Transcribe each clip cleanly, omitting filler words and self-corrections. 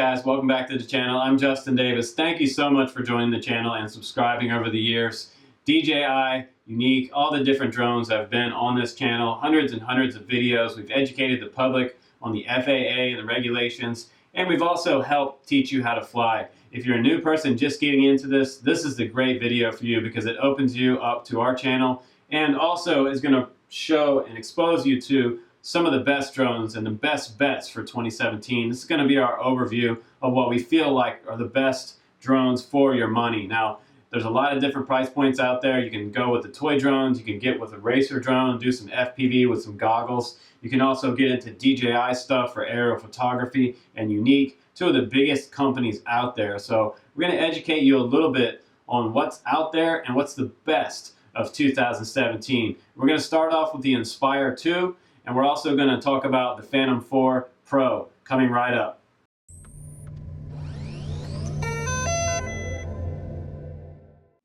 guys, welcome back to the channel. I'm Justin Davis. Thank you so much for joining the channel and subscribing over the years. DJI, Yuneec, all the different drones have been on this channel, hundreds and hundreds of videos. We've educated the public on the FAA and the regulations, and we've also helped teach you how to fly. If you're a new person just getting into this, this is the great video for you because it opens you up to our channel and also is going to show and expose you to some of the best drones and the best bets for 2017. This is going to be our overview of what we feel like are the best drones for your money. Now, there's a lot of different price points out there. You can go with the toy drones, you can get with a racer drone, do some FPV with some goggles. You can also get into DJI stuff for aerial photography and Yuneec, two of the biggest companies out there. So we're going to educate you a little bit on what's out there and what's the best of 2017. We're going to start off with the Inspire2. And we're also going to talk about the Phantom 4 Pro coming right up.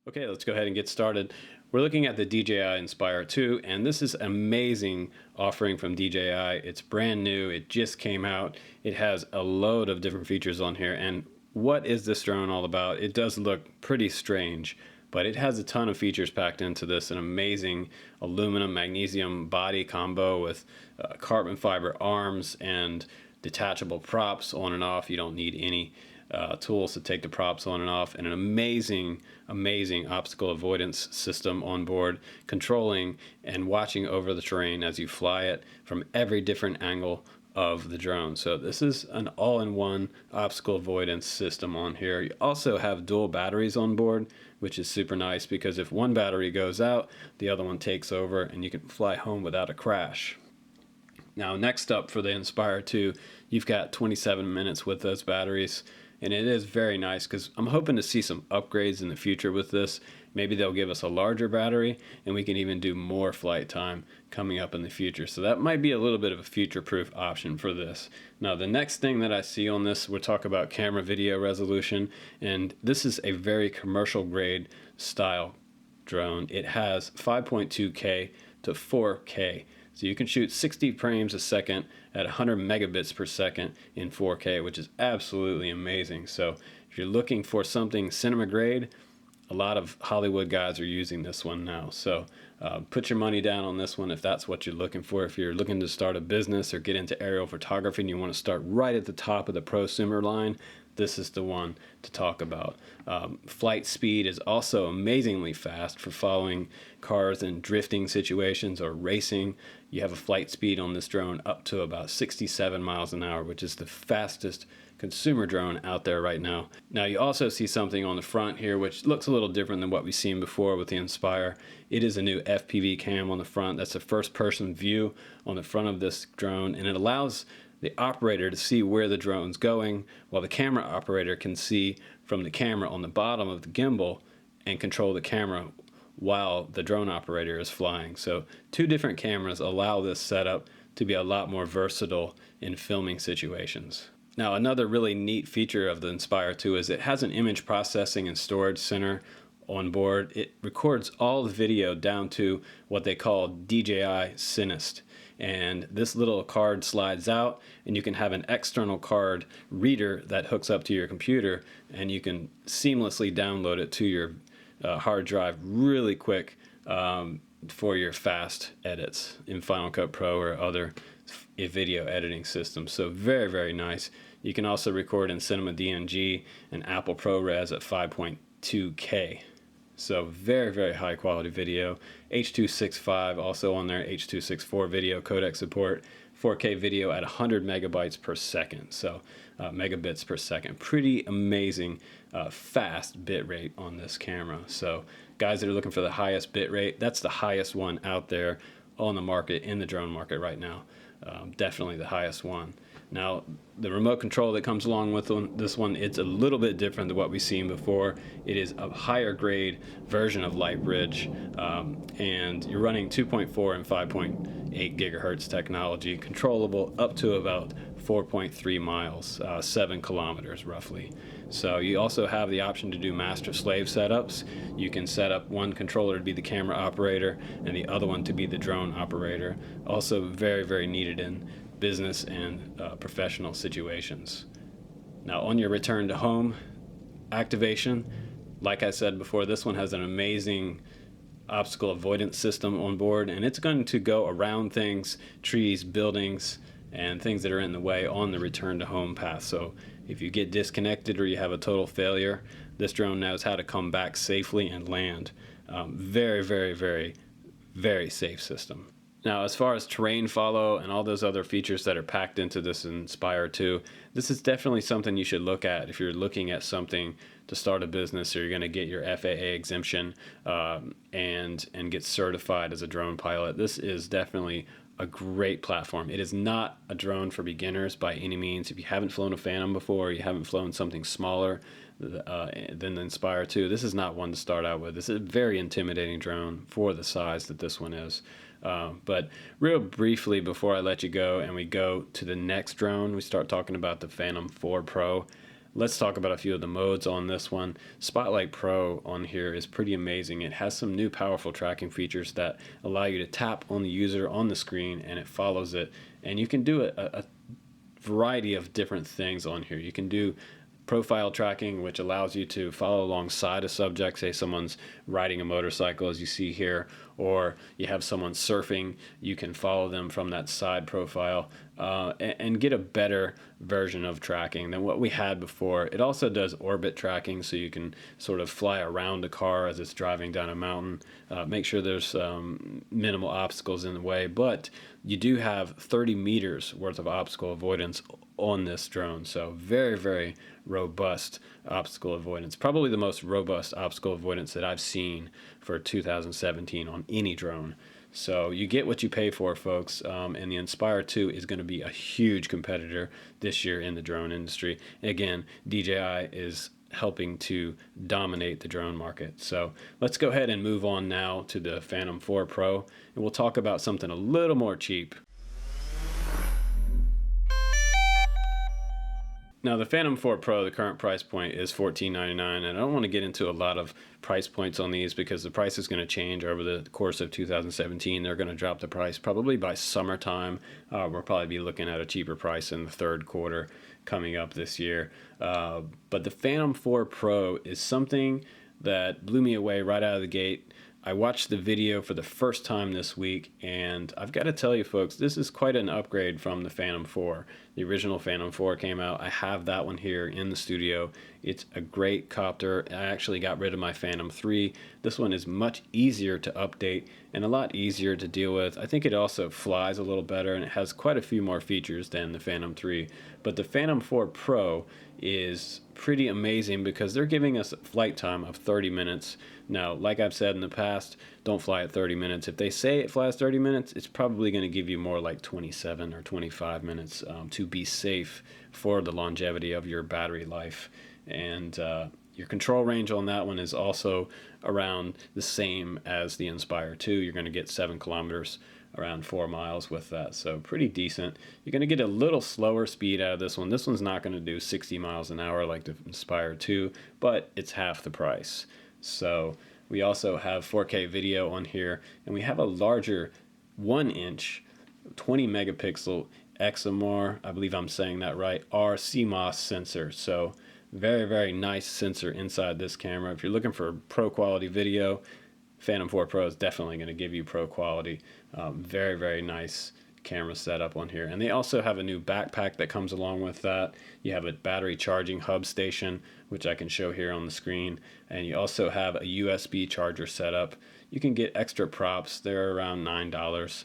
Okay, let's go ahead and get started. We're looking at the DJI Inspire 2, and this is an amazing offering from DJI. It's brand new, it just came out. It has a load of different features on here, and what is this drone all about? It does look pretty strange, but it has a ton of features packed into this. An amazing aluminum magnesium body combo with carbon fiber arms and detachable props on and off. You don't need any tools to take the props on and off, and an amazing obstacle avoidance system on board, controlling and watching over the terrain as you fly it from every different angle of the drone. So this is an all-in-one obstacle avoidance system on here. You also have dual batteries on board, which is super nice because if one battery goes out, the other one takes over and you can fly home without a crash. Now, next up for the Inspire 2, you've got 27 minutes with those batteries, and it is very nice because I'm hoping to see some upgrades in the future with this. Maybe they'll give us a larger battery and we can even do more flight time coming up in the future. So that might be a little bit of a future-proof option for this. Now, the next thing that I see on this, we'll talk about camera video resolution, and this is a very commercial grade style drone. It has 5.2K to 4K. So you can shoot 60 frames a second at 100 megabits per second in 4K, which is absolutely amazing. So if you're looking for something cinema grade, a lot of Hollywood guys are using this one now. So put your money down on this one if that's what you're looking for. If you're looking to start a business or get into aerial photography and you want to start right at the top of the prosumer line, this is the one to talk about. Flight speed is also amazingly fast for following cars in drifting situations or racing. You have a flight speed on this drone up to about 67 miles an hour, which is the fastest consumer drone out there right now. Now, you also see something on the front here which looks a little different than what we've seen before with the Inspire. It is a new FPV cam on the front. That's a first-person view on the front of this drone, and it allows the operator to see where the drone's going, while the camera operator can see from the camera on the bottom of the gimbal and control the camera while the drone operator is flying. So two different cameras allow this setup to be a lot more versatile in filming situations. Now, another really neat feature of the Inspire 2 is it has an image processing and storage center on board. It records all the video down to what they call DJI Cinest. And this little card slides out and you can have an external card reader that hooks up to your computer, and you can seamlessly download it to your hard drive really quick for your fast edits in Final Cut Pro or other video editing systems. So very nice. You can also record in Cinema DNG and Apple ProRes at 5.2K. So very high quality video. H.265 also on there, H.264 video codec support, 4K video at 100 megabytes per second, so megabits per second. Pretty amazing fast bit rate on this camera. So guys that are looking for the highest bit rate, that's the highest one out there on the market, in the drone market right now. Definitely the highest one. Now, the remote control that comes along with this one, it's a little bit different than what we've seen before. It is a higher grade version of Lightbridge, and you're running 2.4 and 5.8 gigahertz technology, controllable up to about 4.3 miles, 7 kilometers roughly. So you also have the option to do master-slave setups. You can set up one controller to be the camera operator and the other one to be the drone operator. Also very needed in business and professional situations. Now on your return to home activation, like I said before, this one has an amazing obstacle avoidance system on board, and it's going to go around things, trees, buildings, and things that are in the way on the return to home path. So if you get disconnected or you have a total failure, this drone knows how to come back safely and land. Very, very, very, very safe system. Now, as far as terrain follow and all those other features that are packed into this Inspire 2, this is definitely something you should look at if you're looking at something to start a business, or you're going to get your FAA exemption and get certified as a drone pilot. This is definitely a great platform. It is not a drone for beginners by any means. If you haven't flown a Phantom before, or you haven't flown something smaller than the Inspire 2, this is not one to start out with. This is a very intimidating drone for the size that this one is. But real briefly before I let you go and we go to the next drone, we start talking about the Phantom 4 Pro. Let's talk about a few of the modes on this one. Spotlight Pro on here is pretty amazing. It has some new powerful tracking features that allow you to tap on the user on the screen and it follows it. And you can do a variety of different things on here. You can do profile tracking, which allows you to follow alongside a subject. Say someone's riding a motorcycle, as you see here, or you have someone surfing, you can follow them from that side profile and get a better version of tracking than what we had before. It also does orbit tracking, so you can sort of fly around a car as it's driving down a mountain, make sure there's minimal obstacles in the way, but you do have 30 meters worth of obstacle avoidance on this drone. So very, very robust obstacle avoidance. Probably the most robust obstacle avoidance that I've seen for 2017 on any drone. So you get what you pay for, folks, and the Inspire 2 is going to be a huge competitor this year in the drone industry. Again, DJI is helping to dominate the drone market. So let's go ahead and move on now to the Phantom 4 Pro, and we'll talk about something a little more cheap. Now the Phantom 4 Pro, the current price point is $14.99, and I don't want to get into a lot of price points on these because the price is going to change over the course of 2017. They're going to drop the price probably by summertime. We'll probably be looking at a cheaper price in the third quarter coming up this year. But the Phantom 4 Pro is something that blew me away right out of the gate. I watched the video for the first time this week, and I've got to tell you folks, this is quite an upgrade from the Phantom 4. The original Phantom 4 came out. I have that one here in the studio. It's a great copter. I actually got rid of my Phantom 3. This one is much easier to update and a lot easier to deal with. I think it also flies a little better, and it has quite a few more features than the Phantom 3. But the Phantom 4 Pro is pretty amazing because they're giving us a flight time of 30 minutes. Now, like I've said in the past, don't fly at 30 minutes. If they say it flies 30 minutes, it's probably going to give you more like 27 or 25 minutes to be safe for the longevity of your battery life. And your control range on that one is also around the same as the Inspire 2. You're going to get 7 kilometers, around 4 miles with that, so pretty decent. You're going to get a little slower speed out of this one. This one's not going to do 60 miles an hour like the Inspire 2, but it's half the price. So we also have 4K video on here, and we have a larger 1-inch 20 megapixel Exomar, I believe I'm saying that right, R CMOS sensor. So very, very nice sensor inside this camera. If you're looking for pro quality video, Phantom 4 Pro is definitely going to give you pro quality. Very, very nice camera setup on here. And they also have a new backpack that comes along with that. You have a battery charging hub station, which I can show here on the screen. And you also have a USB charger setup. You can get extra props. They're around $9.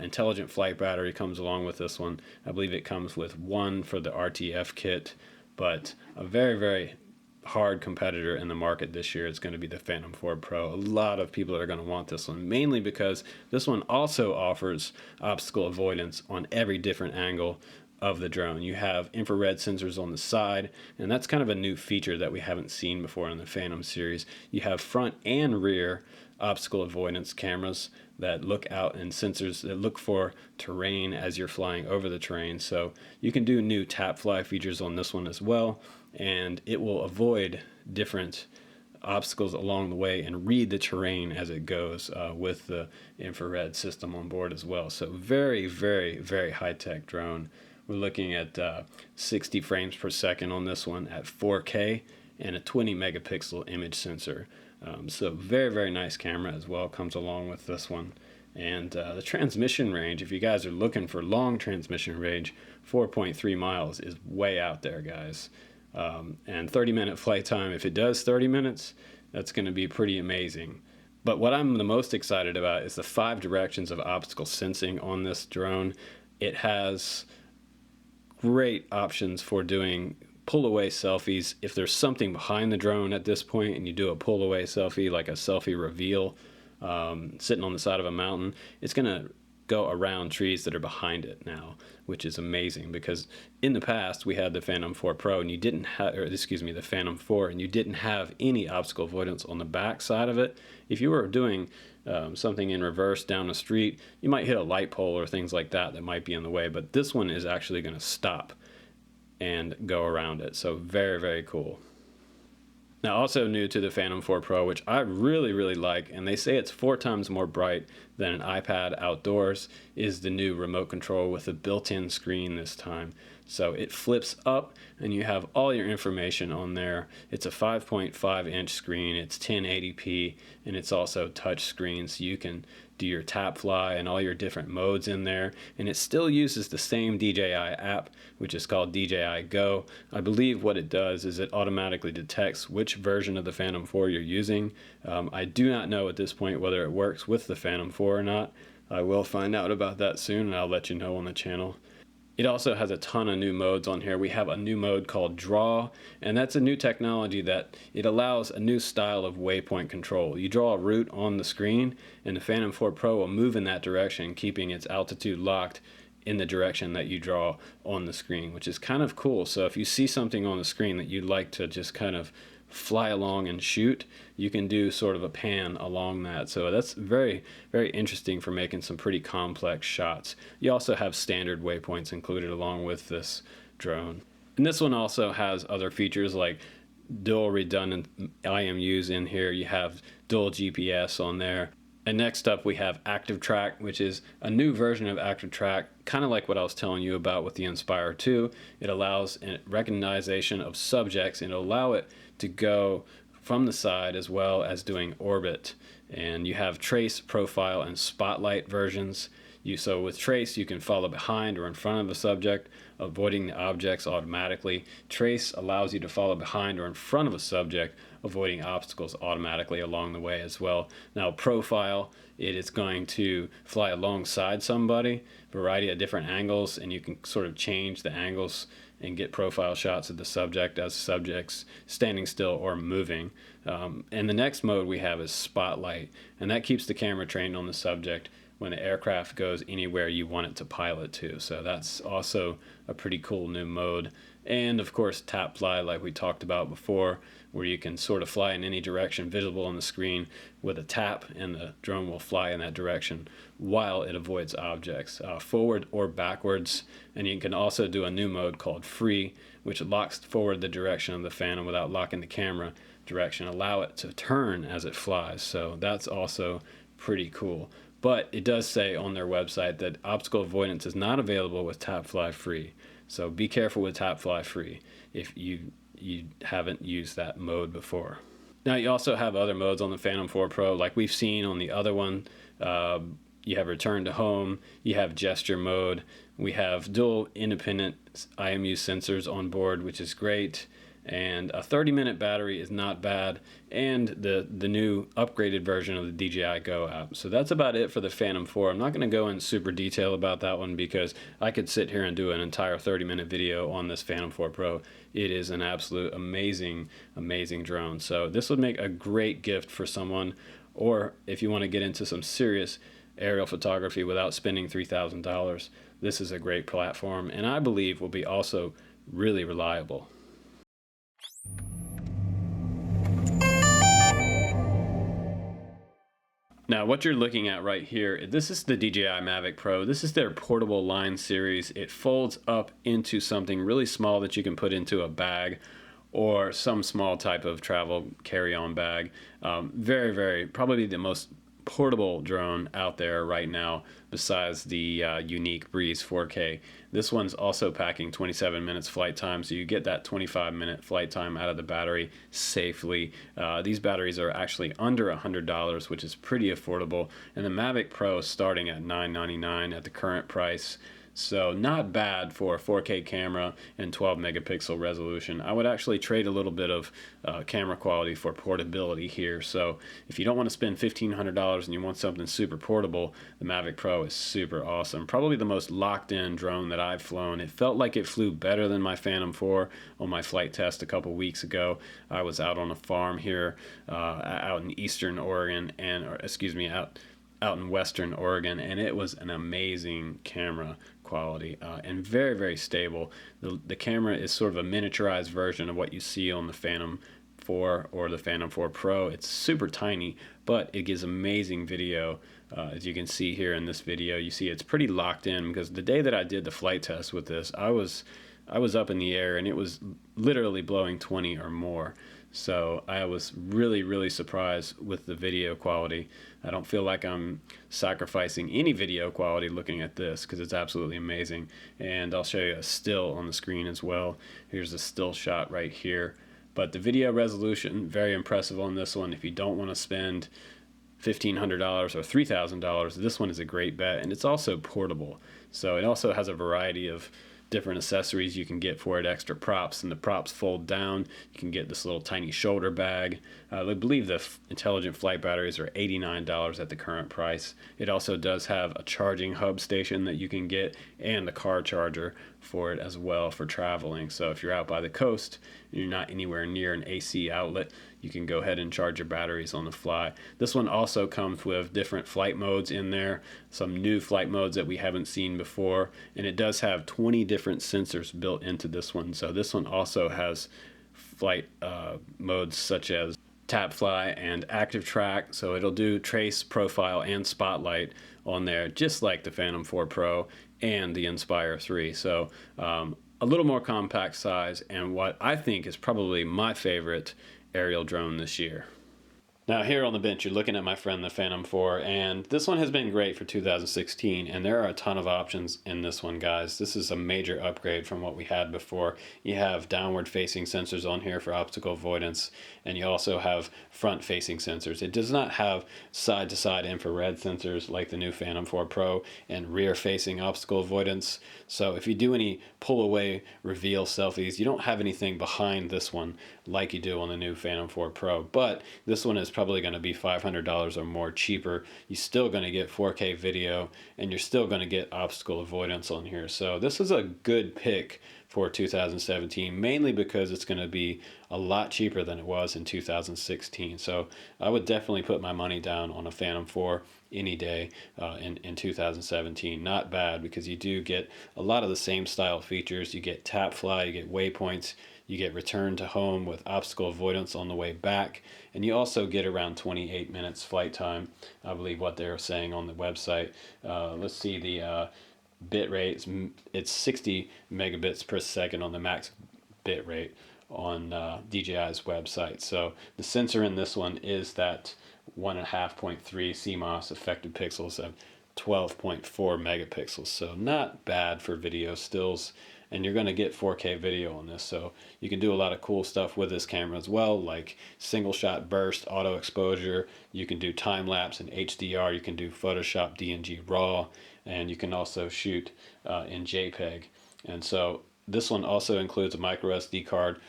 Intelligent flight battery comes along with this one. I believe it comes with one for the RTF kit, but a very, very hard competitor in the market this year is going to be the Phantom 4 Pro. A lot of people are going to want this one, mainly because this one also offers obstacle avoidance on every different angle of the drone. You have infrared sensors on the side, and that's kind of a new feature that we haven't seen before in the Phantom series. You have front and rear obstacle avoidance cameras that look out, and sensors that look for terrain as you're flying over the terrain. So you can do new tap fly features on this one as well, and it will avoid different obstacles along the way and read the terrain as it goes with the infrared system on board as well. So very, very, very high-tech drone We're looking at 60 frames per second on this one at 4K and a 20 megapixel image sensor. So very, very nice camera as well comes along with this one. And the transmission range, if you guys are looking for long transmission range, 4.3 miles is way out there, guys. And 30-minute flight time, if it does 30 minutes, that's going to be pretty amazing. But what I'm the most excited about is the 5 directions of obstacle sensing on this drone. It has great options for doing pull away selfies. If there's something behind the drone at this point and you do a pull away selfie, like a selfie reveal, sitting on the side of a mountain, it's going to go around trees that are behind it now, which is amazing, because in the past we had the Phantom 4 Pro and you didn't have, or excuse me, the Phantom 4, and you didn't have any obstacle avoidance on the back side of it. If you were doing something in reverse down a street, you might hit a light pole or things like that that might be in the way, but this one is actually going to stop and go around it. So very, very cool. Now, also new to the Phantom 4 Pro, which I really, really like, and they say it's 4 times more bright than an iPad outdoors, is the new remote control with a built-in screen this time. So it flips up and you have all your information on there. It's a 5.5-inch screen, it's 1080p, and it's also touch screen, so you can do your tap fly and all your different modes in there. And it still uses the same DJI app, which is called DJI Go. I believe what it does is it automatically detects which version of the Phantom 4 you're using. I do not know at this point whether it works with the Phantom 4 or not. I will find out about that soon, and I'll let you know on the channel. It also has a ton of new modes on here. We have a new mode called Draw, and that's a new technology that it allows a new style of waypoint control. You draw a route on the screen, and the Phantom 4 Pro will move in that direction, keeping its altitude locked in the direction that you draw on the screen, which is kind of cool. So if you see something on the screen that you'd like to just kind of fly along and shoot, you can do sort of a pan along that. So that's very, very interesting for making some pretty complex shots. You also have standard waypoints included along with this drone. And this one also has other features like dual redundant IMUs in here. You have dual GPS on there. And next up we have Active Track, which is a new version of Active Track, kind of like what I was telling you about with the Inspire 2. It allows recognition of subjects, and it'll allow it to go from the side as well as doing orbit. And you have trace, profile, and spotlight versions. So with trace, you can follow behind or in front of a subject, avoiding the objects automatically. Trace allows you to follow behind or in front of a subject, avoiding obstacles automatically along the way as well. Now profile, it is going to fly alongside somebody, variety of different angles, and you can sort of change the angles and get profile shots of the subject as subject's standing still or moving. And the next mode we have is Spotlight, and that keeps the camera trained on the subject when the aircraft goes anywhere you want it to pilot to. So that's also a pretty cool new mode. And of course tap fly, like we talked about before, where you can sort of fly in any direction visible on the screen with a tap, and the drone will fly in that direction while it avoids objects, forward or backwards. And you can also do a new mode called Free, which locks forward the direction of the Phantom without locking the camera direction, allow it to turn as it flies. So that's also pretty cool. But it does say on their website that obstacle avoidance is not available with Tap Fly Free. So be careful with Tap Fly Free if you haven't used that mode before. Now you also have other modes on the Phantom 4 Pro, like we've seen on the other one. You have Return to Home, you have Gesture Mode, we have dual independent IMU sensors on board, which is great. And a 30-minute battery is not bad, and the new upgraded version of the DJI Go app. So that's about it for the Phantom 4. I'm not going to go in super detail about that one because I could sit here and do an entire 30-minute video on this Phantom 4 Pro. It is an absolute amazing, amazing drone. So this would make a great gift for someone, or if you want to get into some serious aerial photography without spending $3,000, this is a great platform, and I believe will be also really reliable. Now what you're looking at right here, this is the DJI Mavic Pro. This is their portable line series. It folds up into something really small that you can put into a bag or some small type of travel carry-on bag. Very, very, probably the most portable drone out there right now besides the Yuneec Breeze 4K. This one's also packing 27 minutes flight time, so you get that 25-minute flight time out of the battery safely. These batteries are actually under $100, which is pretty affordable, and the Mavic Pro is starting at $999 at the current price. So not bad for a 4K camera and 12 megapixel resolution. I would actually trade a little bit of camera quality for portability here. So if you don't want to spend $1,500 and you want something super portable, the Mavic Pro is super awesome. Probably the most locked in drone that I've flown. It felt like it flew better than my Phantom 4 on my flight test a couple weeks ago. I was out on a farm here out in eastern Oregon, out in western Oregon, and it was an amazing camera quality and very, very stable. The camera is sort of a miniaturized version of what you see on the Phantom 4 or the Phantom 4 Pro. It's super tiny, but it gives amazing video. As you can see here in this video, you see it's pretty locked in, because the day that I did the flight test with this, I was up in the air and it was literally blowing 20 or more. So I was really, really surprised with the video quality. I don't feel like I'm sacrificing any video quality looking at this, because it's absolutely amazing. And I'll show you a still on the screen as well. Here's a still shot right here. But the video resolution, very impressive on this one. If you don't want to spend $1,500 or $3,000, this one is a great bet. And it's also portable. So it also has a variety of different accessories you can get for it, extra props, and the props fold down. You can get this little tiny shoulder bag. I believe the intelligent flight batteries are $89 at the current price. It also does have a charging hub station that you can get, and a car charger for it as well for traveling. So if you're out by the coast and you're not anywhere near an AC outlet, you can go ahead and charge your batteries on the fly. This one also comes with different flight modes in there, some new flight modes that we haven't seen before, and it does have 20 different sensors built into this one. So this one also has flight modes such as tap fly and active track, so it'll do trace, profile, and spotlight on there, just like the Phantom 4 Pro and the Inspire 3. So a little more compact size, and what I think is probably my favorite aerial drone this year. Now here on the bench, you're looking at my friend the Phantom 4, and this one has been great for 2016, and there are a ton of options in this one, guys. This is a major upgrade from what we had before. You have downward facing sensors on here for obstacle avoidance, and you also have front facing sensors. It does not have side to side infrared sensors like the new Phantom 4 Pro, and rear facing obstacle avoidance. So if you do any pull away reveal selfies, you don't have anything behind this one like you do on the new Phantom 4 Pro, but this one is probably going to be $500 or more cheaper. You're still going to get 4K video, and you're still going to get obstacle avoidance on here. So this is a good pick for 2017, mainly because it's going to be a lot cheaper than it was in 2016. So I would definitely put my money down on a Phantom 4 any day in 2017. Not bad, because you do get a lot of the same style features. You get tap fly, you get waypoints, you get return to home with obstacle avoidance on the way back, and you also get around 28 minutes flight time, I believe what they're saying on the website. Let's see the bit rate. It's 60 megabits per second on the max bit rate on DJI's website. So the sensor in this one is that 1.5.3 CMOS effective pixels of 12.4 megapixels. So not bad for video stills. And you're going to get 4K video on this, so you can do a lot of cool stuff with this camera as well, like single shot burst, auto exposure. You can do time lapse and HDR. You can do Photoshop DNG RAW, and you can also shoot in JPEG. And so this one also includes a micro SD card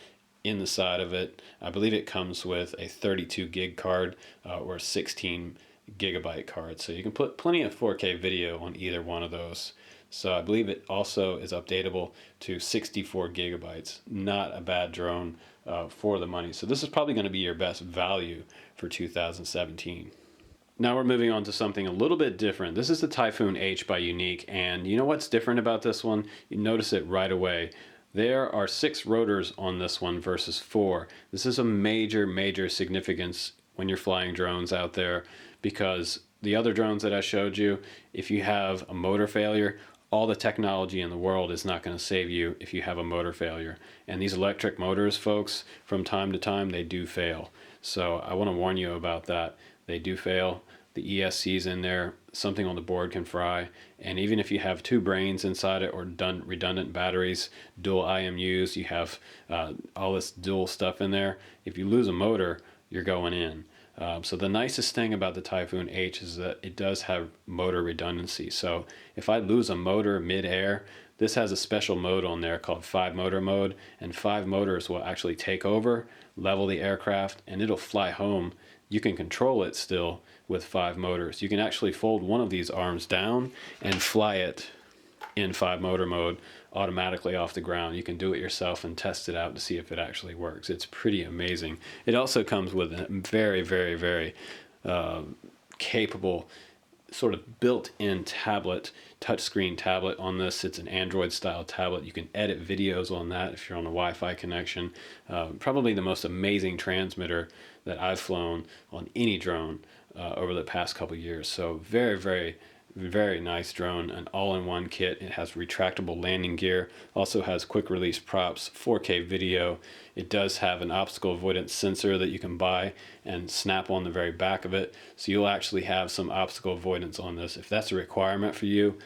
in the side of it. I believe it comes with a 32 gig card or a 16 gigabyte card, so you can put plenty of 4K video on either one of those. So I believe it also is updatable to 64 gigabytes. Not a bad drone for the money. So this is probably going to be your best value for 2017. Now we're moving on to something a little bit different. This is the Typhoon H by Yuneec, and you know what's different about this one? You notice it right away. There are 6 rotors on this one versus 4. This is a major significance when you're flying drones out there, because the other drones that I showed you, if you have a motor failure, all the technology in the world is not going to save you if you have a motor failure. And these electric motors, folks, from time to time, they do fail. So I want to warn you about that. They do fail. the ESC's in there, something on the board can fry, and even if you have two brains inside it or redundant batteries, dual IMUs, you have all this dual stuff in there. If you lose a motor, you're going in. So the nicest thing about the Typhoon H is that it does have motor redundancy. So if I lose a motor mid-air, this has a special mode on there called 5-motor mode, and 5 motors will actually take over, level the aircraft, and it'll fly home. You can control it still with 5 motors. You can actually fold one of these arms down and fly it in 5-motor mode automatically off the ground. You can do it yourself and test it out to see if it actually works. It's pretty amazing. It also comes with a very, very, very capable sort of built-in tablet, touchscreen tablet on this. It's an Android style tablet. You can edit videos on that if you're on a Wi-Fi connection. Probably the most amazing transmitter that I've flown on any drone over the past couple years. So very, very, very nice drone, an all-in-one kit. It has retractable landing gear, also has quick release props, 4K video. It does have an obstacle avoidance sensor that you can buy and snap on the very back of it, so you'll actually have some obstacle avoidance on this. If that's a requirement for you,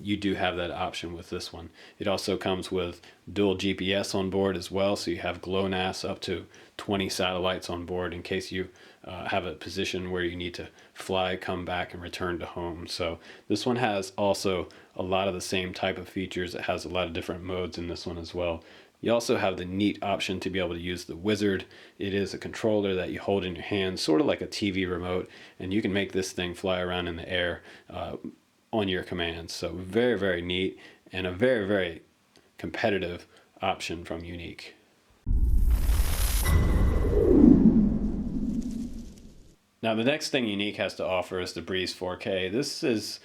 you do have that option with this one. It also comes with dual GPS on board as well, so you have GLONASS, up to 20 satellites on board in case you have a position where you need to fly, come back, and return to home. So this one has also a lot of the same type of features. It has a lot of different modes in this one as well. You also have the neat option to be able to use the Wizard. It is a controller that you hold in your hand, sort of like a TV remote, and you can make this thing fly around in the air on your commands. So very, very neat, and a very, very competitive option from Yuneec. Now the next thing Yuneec has to offer is the Breeze 4K. This is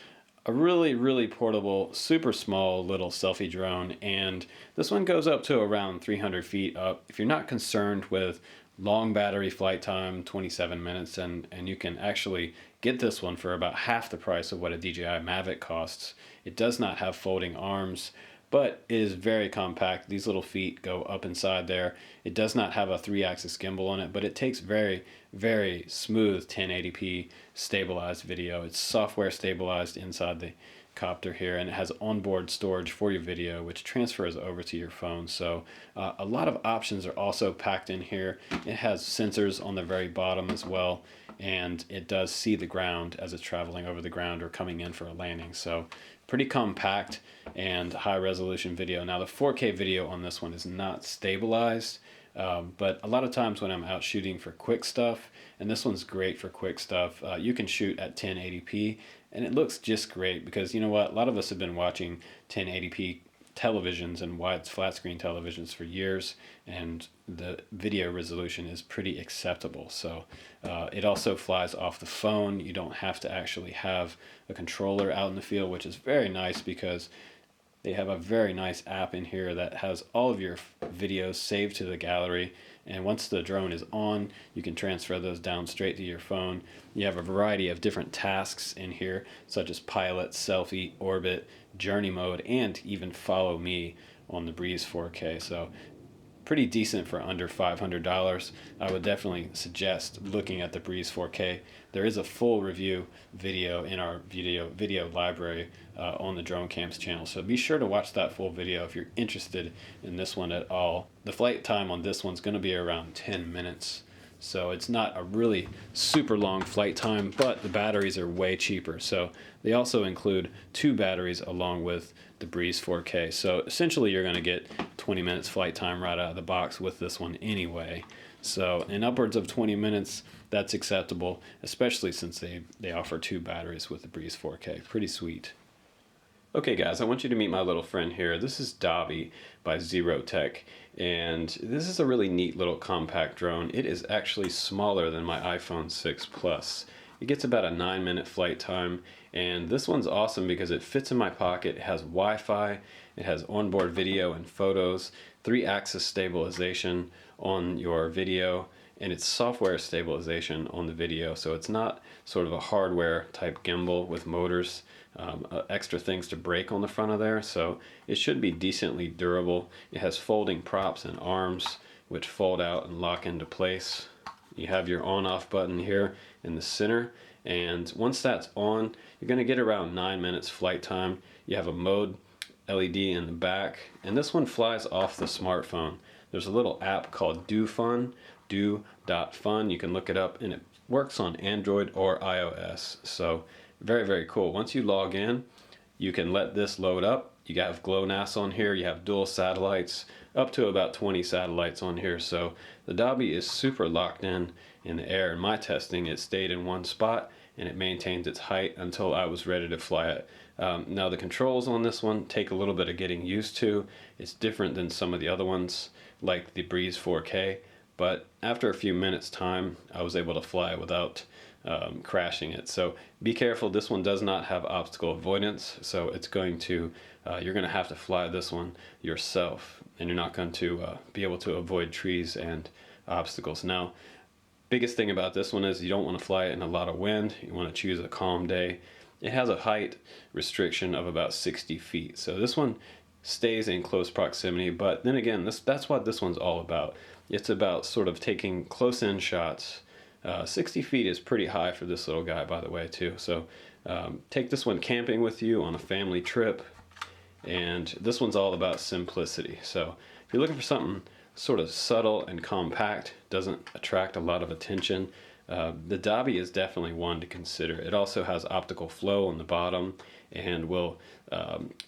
a really, really portable, super small little selfie drone, and this one goes up to around 300 feet up. If you're not concerned with long battery flight time, 27 minutes, and you can actually get this one for about half the price of what a DJI Mavic costs. It does not have folding arms, but it is very compact. These little feet go up inside there. It does not have a 3-axis gimbal on it, but it takes very, very smooth 1080p stabilized video. It's software stabilized inside the copter here, and it has onboard storage for your video, which transfers over to your phone. So a lot of options are also packed in here. It has sensors on the very bottom as well, and it does see the ground as it's traveling over the ground or coming in for a landing. So pretty compact and high resolution video. Now the 4K video on this one is not stabilized, but a lot of times when I'm out shooting for quick stuff, and this one's great for quick stuff, you can shoot at 1080p, and it looks just great because, you know what, a lot of us have been watching 1080p televisions and wide flat screen televisions for years, and the video resolution is pretty acceptable. So it also flies off the phone. You don't have to actually have a controller out in the field, which is very nice because they have a very nice app in here that has all of your videos saved to the gallery, and once the drone is on, you can transfer those down straight to your phone. You have a variety of different tasks in here, such as pilot, selfie, orbit, journey mode, and even follow me on the Breeze 4K. So pretty decent for under $500. I would definitely suggest looking at the Breeze 4K. There is a full review video in our video library on the Drone Camps channel, so be sure to watch that full video if you're interested in this one at all. The flight time on this one's going to be around 10 minutes, so it's not a really super long flight time, but the batteries are way cheaper. So they also include 2 batteries along with the Breeze 4K. So essentially you're going to get 20 minutes flight time right out of the box with this one anyway. So in upwards of 20 minutes, that's acceptable, especially since they offer 2 batteries with the Breeze 4K. Pretty sweet. Okay guys, I want you to meet my little friend here. This is Dobby by ZeroTech, and this is a really neat little compact drone. It is actually smaller than my iPhone 6 Plus. It gets about a 9-minute flight time, and this one's awesome because it fits in my pocket. It has Wi-Fi, it has onboard video and photos, 3-axis stabilization on your video, and it's software stabilization on the video, so it's not sort of a hardware type gimbal with motors, extra things to break on the front of there, so it should be decently durable. It has folding props and arms which fold out and lock into place. You have your on-off button here in the center, And once that's on, you're going to get around 9 minutes flight time. You have a mode LED in the back, and this one flies off the smartphone. There's a little app called Do.Fun, do.fun. You can look it up, and it works on Android or iOS. So very, very cool. Once you log in, you can let this load up. You have GLONASS on here. You have dual satellites, up to about 20 satellites on here. So the Dobby is super locked in the air. In my testing, it stayed in one spot and it maintained its height until I was ready to fly it. Now the controls on this one take a little bit of getting used to. It's different than some of the other ones, like the Breeze 4K, but after a few minutes time, I was able to fly without crashing it. So be careful, this one does not have obstacle avoidance, so it's going to, you're going to have to fly this one yourself, and you're not going to be able to avoid trees and obstacles. Now, biggest thing about this one is you don't want to fly it in a lot of wind. You want to choose a calm day. It has a height restriction of about 60 feet. So this one stays in close proximity, but then again, that's what this one's all about. It's about sort of taking close-in shots. 60 feet is pretty high for this little guy, by the way, too. So take this one camping with you on a family trip, and this one's all about simplicity. So if you're looking for something sort of subtle and compact, doesn't attract a lot of attention, the Dobby is definitely one to consider. It also has optical flow on the bottom and will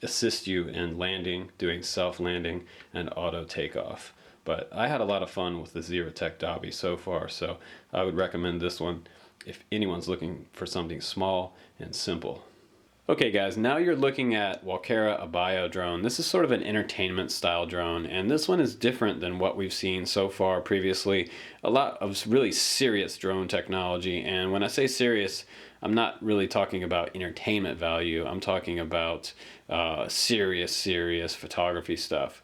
assist you in landing, doing self-landing and auto takeoff. But I had a lot of fun with the ZeroTech Dobby so far, so I would recommend this one if anyone's looking for something small and simple. Okay guys, now you're looking at Walkera Aibao drone. This is sort of an entertainment style drone, and this one is different than what we've seen so far previously. A lot of really serious drone technology, and when I say serious, I'm not really talking about entertainment value. I'm talking about serious photography stuff.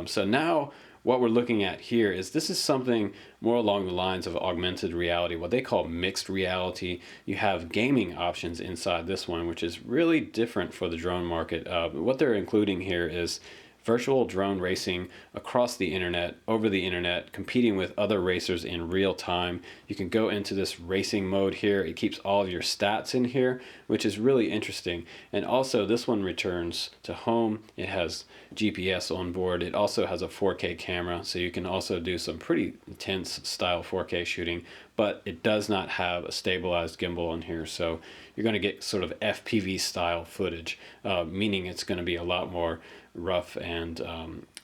So now what we're looking at here is this is something more along the lines of augmented reality, what they call mixed reality. You have gaming options inside this one, which is really different for the drone market. What they're including here is virtual drone racing across the internet, over the internet, competing with other racers in real time. You can go into this racing mode here. It keeps all of your stats in here, which is really interesting. And also this one returns to home. It has GPS on board. It also has a 4K camera, so you can also do some pretty intense style 4K shooting, but it does not have a stabilized gimbal on here. So you're going to get sort of FPV style footage, meaning it's going to be a lot more rough and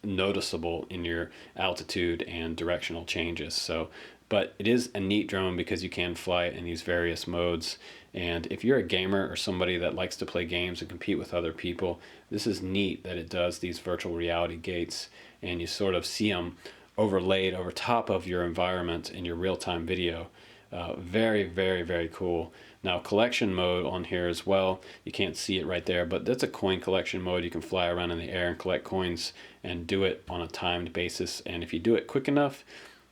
noticeable in your altitude and directional changes. So, but it is a neat drone because you can fly it in these various modes. And if you're a gamer or somebody that likes to play games and compete with other people, this is neat that it does these virtual reality gates, and you sort of see them overlaid over top of your environment in your real-time video. Very cool. Now collection mode on here as well. You can't see it right there, but that's a coin collection mode. You can fly around in the air and collect coins and do it on a timed basis. And if you do it quick enough,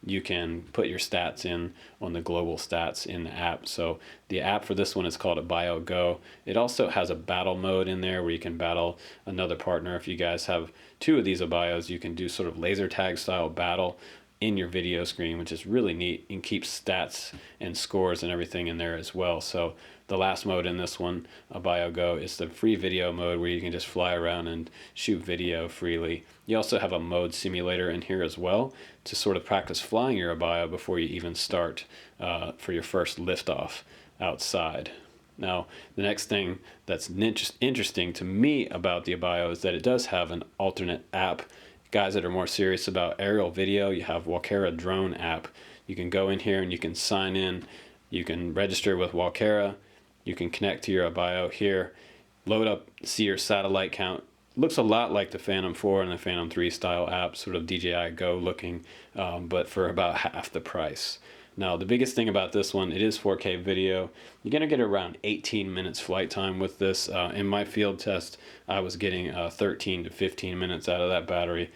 you can put your stats in on the global stats in the app. So the app for this one is called Aibao Go. It also has a battle mode in there where you can battle another partner. If you guys have two of these Aibaos, you can do sort of laser tag style battle in your video screen, which is really neat, and keeps stats and scores and everything in there as well. So the last mode in this one, Aibao Go, is the free video mode where you can just fly around and shoot video freely. You also have a mode simulator in here as well to sort of practice flying your Aibao before you even start for your first liftoff outside. Now, the next thing that's interesting to me about the Aibao is that it does have an alternate app. Guys that are more serious about aerial video, you have Walkera drone app. You can go in here and you can sign in. You can register with Walkera. You can connect to your Aibao here, load up, see your satellite count. Looks a lot like the Phantom 4 and the Phantom 3 style app, sort of DJI Go looking, but for about half the price. Now, the biggest thing about this one, it is 4K video. You're going to get around 18 minutes flight time with this. In my field test, I was getting 13 to 15 minutes out of that battery.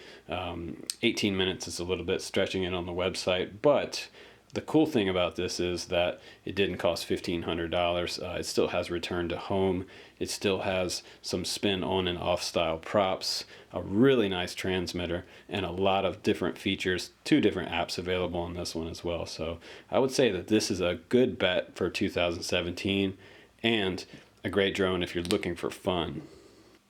18 minutes is a little bit stretching it on the website, but The cool thing about this is that it didn't cost $1,500. It still has return to home. It still has some spin on and off style props, a really nice transmitter, and a lot of different features. 2 different apps available on this one as well. So I would say that this is a good bet for 2017 and a great drone if you're looking for fun.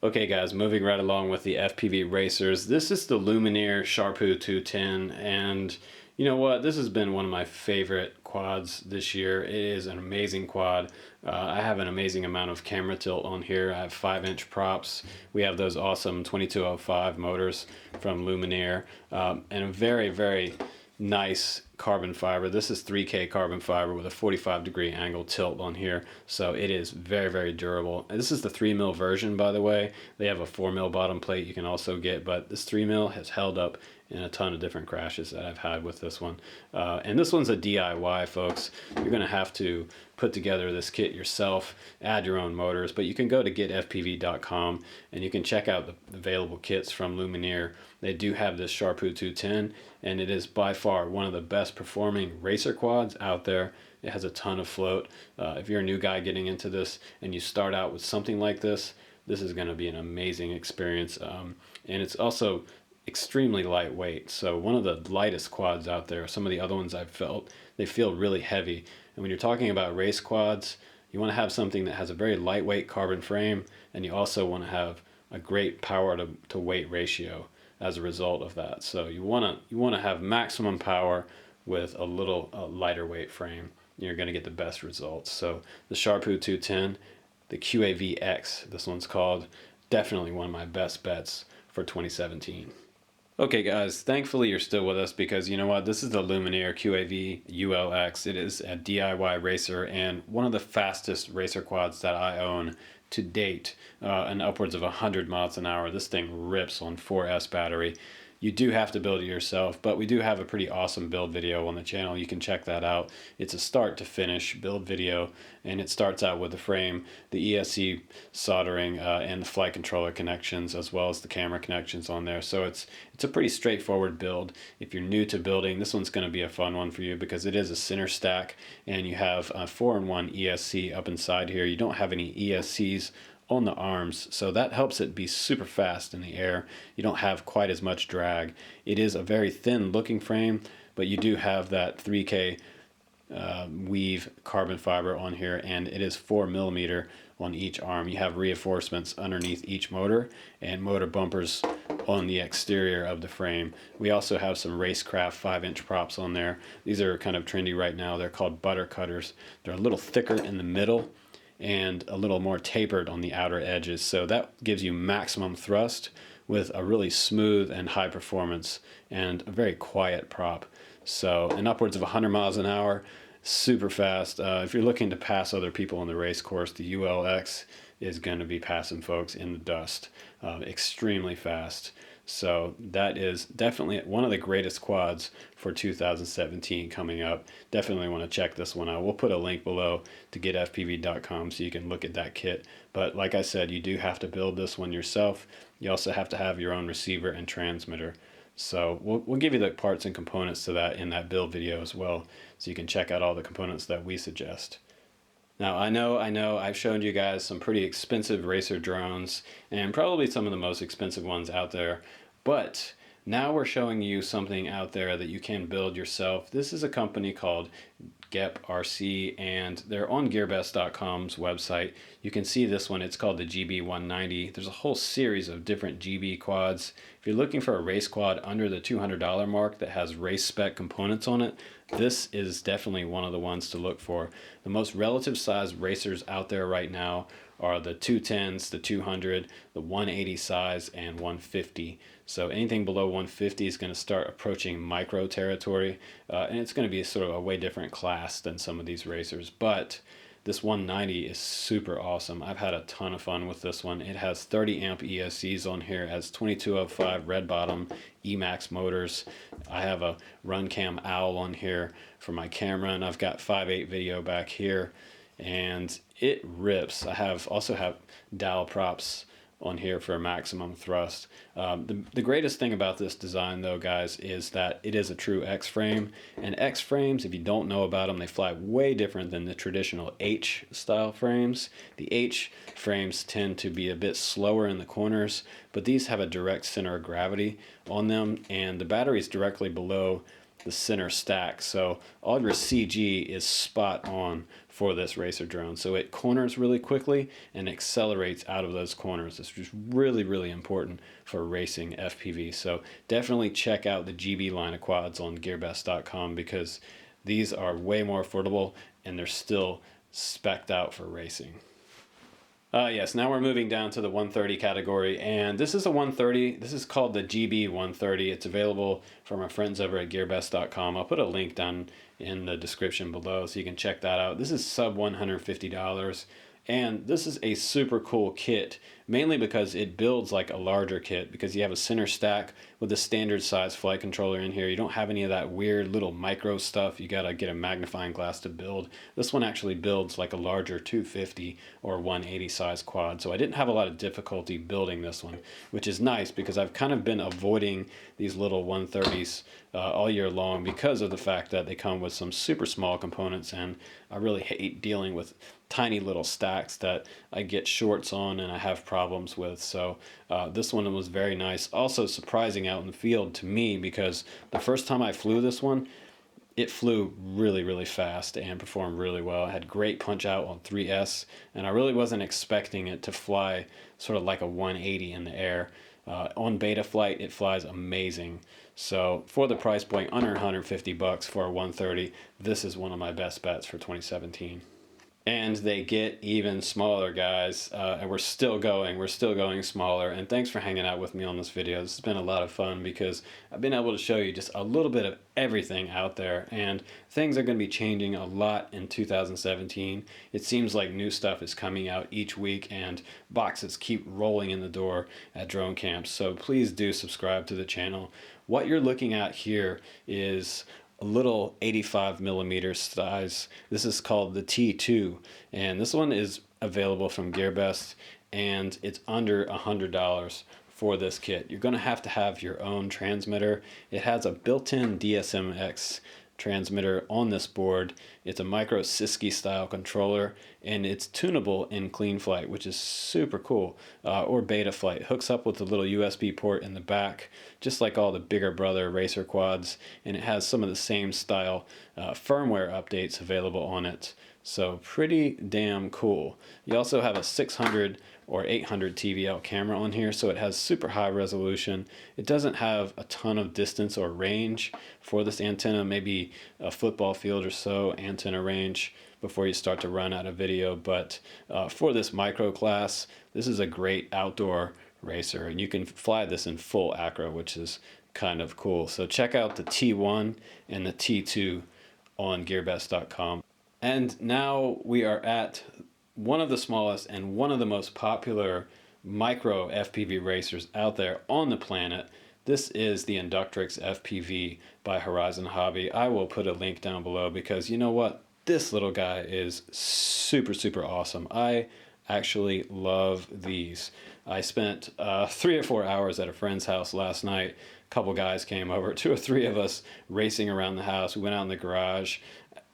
Okay guys, moving right along with the FPV Racers. This is the Lumenier Qarvu 210, and you know what? This has been one of my favorite quads this year. It is an amazing quad. I have an amazing amount of camera tilt on here. I have 5-inch props. We have those awesome 2205 motors from Lumenier, and a very, very nice carbon fiber. This is 3K carbon fiber with a 45-degree angle tilt on here, so it is very, very durable. And this is the 3mm version, by the way. They have a 4mm bottom plate you can also get, but this 3mm has held up in a ton of different crashes that I've had with this one. And this one's a DIY, folks. You're gonna have to put together this kit yourself, add your own motors, but you can go to getfpv.com and you can check out the available kits from Lumenier. They do have this Qarvu 210, and it is by far one of the best performing racer quads out there. It has a ton of float. If you're a new guy getting into this and you start out with something like this is going to be an amazing experience. And it's also extremely lightweight. So one of the lightest quads out there. Some of the other ones I've felt, they feel really heavy. And when you're talking about race quads, you want to have something that has a very lightweight carbon frame, and you also want to have a great power to weight ratio as a result of that. So you want to have maximum power with a little lighter weight frame. You're going to get the best results. So the Qarvu 210, the QAV-X, this one's called, definitely one of my best bets for 2017. Okay guys, thankfully you're still with us, because you know what, this is the Lumenier QAV-ULX. It is a DIY racer and one of the fastest racer quads that I own to date, and upwards of 100 miles an hour. This thing rips on 4S battery. You do have to build it yourself, but we do have a pretty awesome build video on the channel. You can check that out. It's a start to finish build video, and it starts out with the frame, the ESC soldering, and the flight controller connections, as well as the camera connections on there. So it's a pretty straightforward build. If you're new to building, this one's going to be a fun one for you, because it is a center stack, and you have a 4-in-1 ESC up inside here. You don't have any ESCs on the arms, so that helps it be super fast in the air. You don't have quite as much drag. It is a very thin looking frame, but you do have that 3K weave carbon fiber on here, and it is 4mm on each arm. You have reinforcements underneath each motor and motor bumpers on the exterior of the frame. We also have some Racecraft 5-inch props on there. These are kind of trendy right now. They're called butter cutters. They're a little thicker in the middle and a little more tapered on the outer edges, so that gives you maximum thrust with a really smooth and high performance and a very quiet prop. So, and upwards of 100 miles an hour, super fast. If you're looking to pass other people on the race course, the ULX is going to be passing folks in the dust. Extremely fast. So that is definitely one of the greatest quads for 2017 coming up. Definitely want to check this one out. We'll put a link below to getfpv.com so you can look at that kit. But like I said, you do have to build this one yourself. You also have to have your own receiver and transmitter. So we'll give you the parts and components to that in that build video as well, so you can check out all the components that we suggest. Now, I know I've shown you guys some pretty expensive racer drones, and probably some of the most expensive ones out there, but now we're showing you something out there that you can build yourself. This is a company called GEP-RC, and they're on gearbest.com's website. You can see this one, it's called the GB190. There's a whole series of different GB quads. If you're looking for a race quad under the $200 mark that has race spec components on it, this is definitely one of the ones to look for. The most relative size racers out there right now are the 210s, the 200, the 180 size, and 150. So anything below 150 is going to start approaching micro territory, and it's going to be sort of a way different class than some of these racers. But this 190 is super awesome. I've had a ton of fun with this one. It has 30 amp ESCs on here. It has 2205 red bottom Emax motors. I have a Runcam Owl on here for my camera, and I've got 5.8 video back here, and it rips. I also have dowel props on here for maximum thrust. The greatest thing about this design though, guys, is that it is a true X frame, and X frames, if you don't know about them, they fly way different than the traditional H style frames. The H frames tend to be a bit slower in the corners, but these have a direct center of gravity on them, and the battery is directly below the center stack, so all your CG is spot on for this racer drone. So it corners really quickly and accelerates out of those corners. It's just really important for racing FPV. So definitely check out the GB line of quads on gearbest.com, because these are way more affordable and they're still spec'd out for racing. Yes, now we're moving down to the 130 category, and this is a 130. This is called the GB 130. It's available from our friends over at gearbest.com. I'll put a link down in the description below so you can check that out. This is sub $150, and this is a super cool kit, mainly because it builds like a larger kit, because you have a center stack with a standard size flight controller in here. You don't have any of that weird little micro stuff you gotta get a magnifying glass to build. This one actually builds like a larger 250 or 180 size quad, so I didn't have a lot of difficulty building this one, which is nice because I've kind of been avoiding these little 130s all year long because of the fact that they come with some super small components, and I really hate dealing with tiny little stacks that I get shorts on and I have problems with. So this one was very nice. Also surprising out in the field to me, because the first time I flew this one, it flew really fast and performed really well. It had great punch out on 3S, and I really wasn't expecting it to fly sort of like a 180 in the air. On beta flight, it flies amazing. So for the price point, under 150 bucks for a 130, this is one of my best bets for 2017. And they get even smaller, guys, and we're still going smaller. And thanks for hanging out with me on this video. This has been a lot of fun because I've been able to show you just a little bit of everything out there, and things are going to be changing a lot in 2017. It seems like new stuff is coming out each week, and boxes keep rolling in the door at drone camps. So please do subscribe to the channel. What you're looking at here is a little 85 millimeter size. This is called the T2, and this one is available from GearBest, and it's under $100 for this kit. You're going to have your own transmitter. It has a built-in DSMX transmitter on this board. It's a micro Siski style controller, and it's tunable in clean flight, which is super cool, or beta flight. Hooks up with a little USB port in the back, just like all the bigger brother racer quads, and it has some of the same style firmware updates available on it. So pretty damn cool. You also have a 600 or 800 TVL camera on here, so it has super high resolution. It doesn't have a ton of distance or range for this antenna, maybe a football field or so antenna range before you start to run out of video, but for this micro class, this is a great outdoor racer, and you can fly this in full acro, which is kind of cool. So check out the T1 and the T2 on gearbest.com. And now we are at one of the smallest and one of the most popular micro FPV racers out there on the planet. This is the Inductrix FPV by Horizon Hobby. I will put a link down below because you know what? This little guy is super awesome. I actually love these. I spent 3 or 4 hours at a friend's house last night. A couple guys came over, 2 or 3 of us racing around the house. We went out in the garage,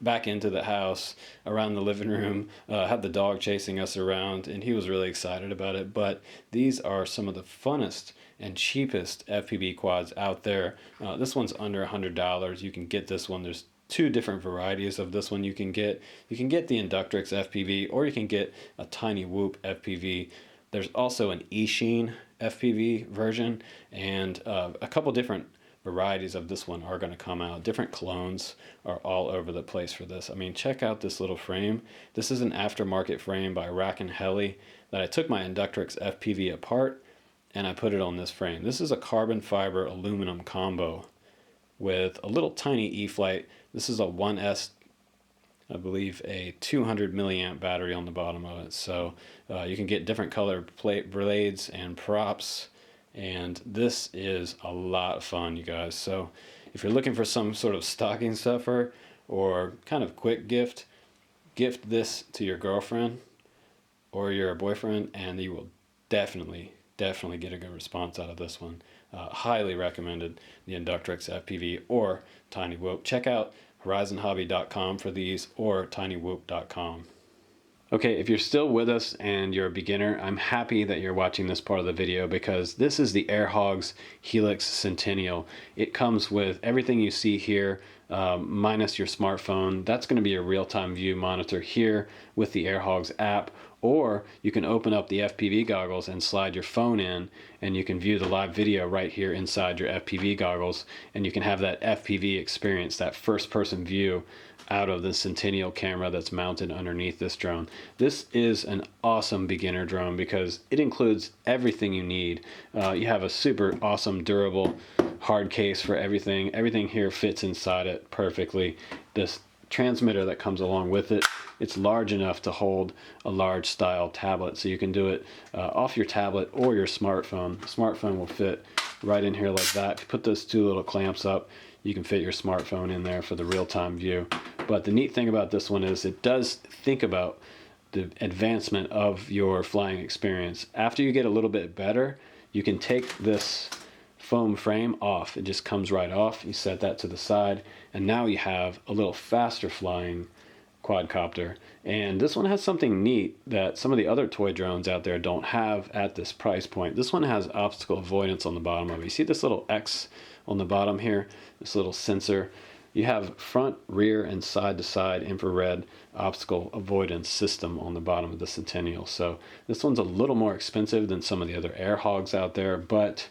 back into the house, around the living room, had the dog chasing us around, and he was really excited about it. But these are some of the funnest and cheapest FPV quads out there. This one's under $100. You can get this one. There's 2 different varieties of this one you can get. You can get the Inductrix FPV, or you can get a Tiny Whoop FPV. There's also an eSheen FPV version, and a couple different varieties of this one are going to come out. Different clones are all over the place for this. I mean, check out this little frame. This is an aftermarket frame by Rack and Heli that I took my Inductrix FPV apart and I put it on this frame. This is a carbon fiber aluminum combo with a little tiny E-flite. This is a 1S, I believe, a 200 milliamp battery on the bottom of it. So you can get different color blades and props, and this is a lot of fun, you guys. So if you're looking for some sort of stocking stuffer or kind of quick gift this to your girlfriend or your boyfriend, and you will definitely get a good response out of this one. Highly recommended the Inductrix FPV or Tiny Whoop. Check out horizonhobby.com for these or tinywhoop.com. Okay, if you're still with us and you're a beginner, I'm happy that you're watching this part of the video because this is the Airhogs Helix Sentinel. It comes with everything you see here, minus your smartphone. That's going to be a real-time view monitor here with the Airhogs app, or you can open up the FPV goggles and slide your phone in and you can view the live video right here inside your FPV goggles, and you can have that FPV experience, that first-person view out of the Sentinel camera that's mounted underneath this drone. This is an awesome beginner drone because it includes everything you need. You have a super awesome durable hard case for everything. Everything here fits inside it perfectly. This transmitter that comes along with it, it's large enough to hold a large style tablet, so you can do it off your tablet or your smartphone. The smartphone will fit right in here like that. If you put those two little clamps up, you can fit your smartphone in there for the real-time view. But the neat thing about this one is it does think about the advancement of your flying experience. After you get a little bit better, you can take this foam frame off. It just comes right off. You set that to the side, and now you have a little faster flying quadcopter. And this one has something neat that some of the other toy drones out there don't have at this price point. This one has obstacle avoidance on the bottom of it. You see this little X on the bottom here, this little sensor? You have front, rear, and side-to-side infrared obstacle avoidance system on the bottom of the Sentinel. So this one's a little more expensive than some of the other Airhogs out there, but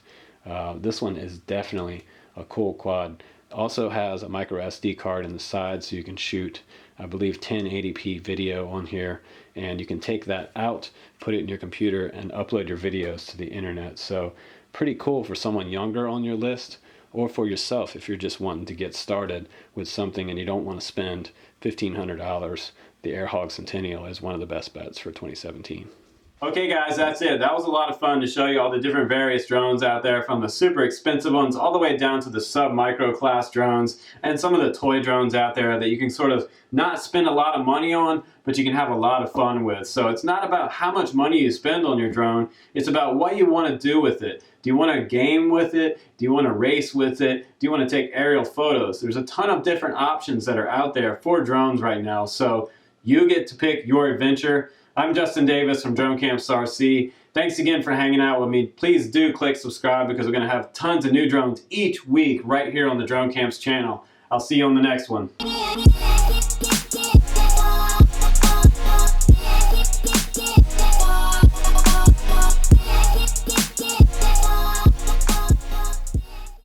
this one is definitely a cool quad. Also has a micro SD card in the side, so you can shoot, I believe, 1080p video on here, and you can take that out, put it in your computer, and upload your videos to the internet. So pretty cool for someone younger on your list, or for yourself if you're just wanting to get started with something and you don't want to spend $1,500. The Airhog Sentinel is one of the best bets for 2017. Okay guys, that's it. That was a lot of fun to show you all the different various drones out there, from the super expensive ones all the way down to the sub-micro class drones, and some of the toy drones out there that you can sort of not spend a lot of money on, but you can have a lot of fun with. So it's not about how much money you spend on your drone, it's about what you want to do with it. Do you want to game with it? Do you want to race with it? Do you want to take aerial photos? There's a ton of different options that are out there for drones right now, so you get to pick your adventure. I'm Justin Davis from Drone Camps RC. Thanks again for hanging out with me. Please do click subscribe because we're going to have tons of new drones each week right here on the Drone Camps channel. I'll see you on the next one.